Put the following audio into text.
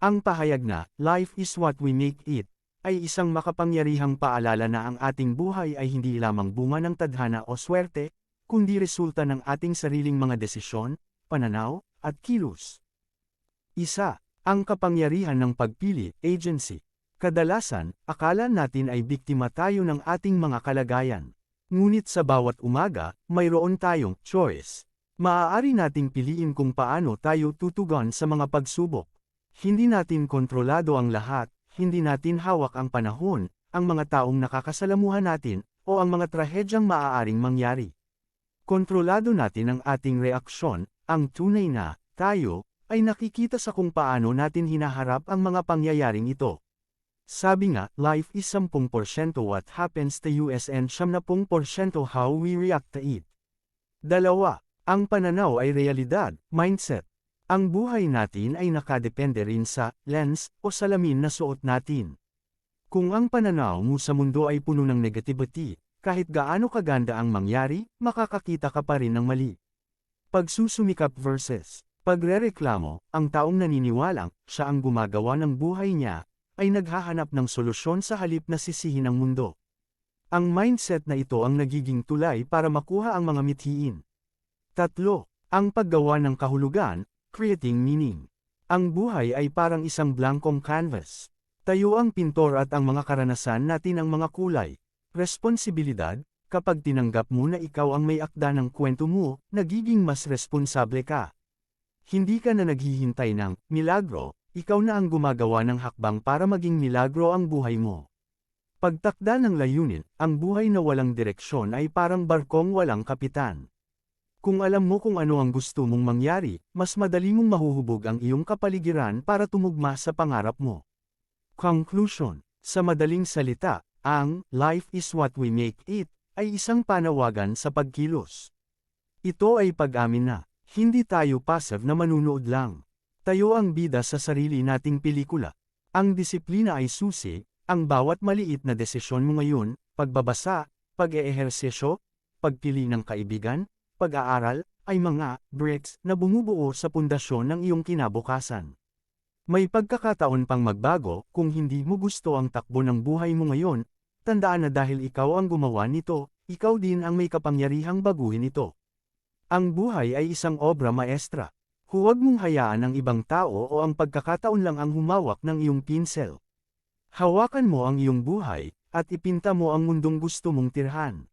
Ang pahayag na, "Life is what we make it," ay isang makapangyarihang paalala na ang ating buhay ay hindi lamang bunga ng tadhana o swerte, kundi resulta ng ating sariling mga desisyon, pananaw, at kilos. Isa, ang kapangyarihan ng pagpili, agency. Kadalasan, akala natin ay biktima tayo ng ating mga kalagayan. Ngunit sa bawat umaga, mayroon tayong choice. Maaari nating piliin kung paano tayo tutugon sa mga pagsubok. Hindi natin kontrolado ang lahat, hindi natin hawak ang panahon, ang mga taong nakakasalamuhan natin, o ang mga trahedyang maaaring mangyari. Kontrolado natin ang ating reaksyon, ang tunay na, tayo, ay nakikita sa kung paano natin hinaharap ang mga pangyayaring ito. Sabi nga, life is 10% what happens to us and 90% how we react to it. Dalawa, ang pananaw ay realidad, mindset. Ang buhay natin ay nakadepende rin sa lens o salamin na suot natin. Kung ang pananaw mo sa mundo ay puno ng negativity, kahit gaano kaganda ang mangyari, makakakita ka pa rin ng mali. Pagsusumikap versus pagrereklamo, ang taong naniniwalang siya ang gumagawa ng buhay niya, ay naghahanap ng solusyon sa halip na sisihin ang mundo. Ang mindset na ito ang nagiging tulay para makuha ang mga mithiin. Tatlo, ang paggawa ng kahulugan, creating meaning. Ang buhay ay parang isang blankong canvas. Tayo ang pintor at ang mga karanasan natin ang mga kulay. Responsibilidad, kapag tinanggap mo na ikaw ang may akda ng kwento mo, nagiging mas responsable ka. Hindi ka na naghihintay ng milagro, ikaw na ang gumagawa ng hakbang para maging milagro ang buhay mo. Pagtakda ng layunin, ang buhay na walang direksyon ay parang barkong walang kapitan. Kung alam mo kung ano ang gusto mong mangyari, mas madali mong mahuhubog ang iyong kapaligiran para tumugma sa pangarap mo. Conclusion. Sa madaling salita, ang "life is what we make it" ay isang panawagan sa pagkilos. Ito ay pag-amin na, hindi tayo passive na manunood lang. Tayo ang bida sa sarili nating pelikula. Ang disiplina ay susi, ang bawat maliit na desisyon mo ngayon, pagbabasa, pag-eehersesyo, pagpili ng kaibigan, pag-aaral, ay mga bricks na bumubuo sa pundasyon ng iyong kinabukasan. May pagkakataon pang magbago, kung hindi mo gusto ang takbo ng buhay mo ngayon, tandaan na dahil ikaw ang gumawa nito, ikaw din ang may kapangyarihang baguhin ito. Ang buhay ay isang obra maestra. Huwag mong hayaan ang ibang tao o ang pagkakataon lang ang humawak ng iyong pinsel. Hawakan mo ang iyong buhay, at ipinta mo ang mundong gusto mong tirhan.